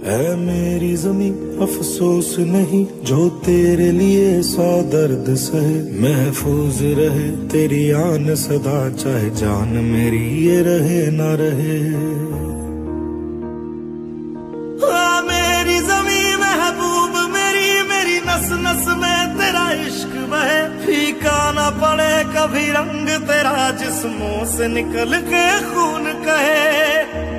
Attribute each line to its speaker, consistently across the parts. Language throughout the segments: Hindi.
Speaker 1: है मेरी ज़मीं अफसोस नहीं जो तेरे लिए 100 दर्द सहे, महफूज रहे तेरी आन सदा, चाहे जान मेरी ये रहे ना रहे। मेरी ज़मीं महबूब मेरी, मेरी नस नस में तेरा इश्क बहे, फीका ना पड़े कभी रंग तेरा, जिस्मों से निकल के खून कहे।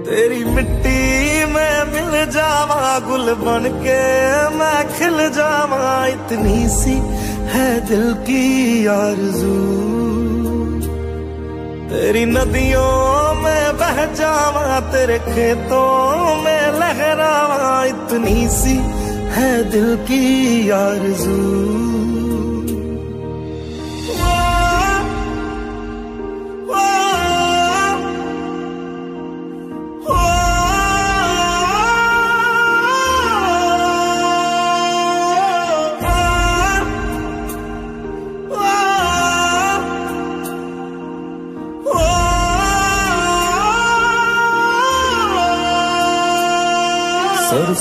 Speaker 1: तेरी मिट्टी में मिल जावा, गुल बन के मैं खिल जावा, इतनी सी है दिल की आरज़ू। तेरी नदियों में बह जावा, तेरे खेतों में लहरावा, इतनी सी है दिल की आरज़ू। सर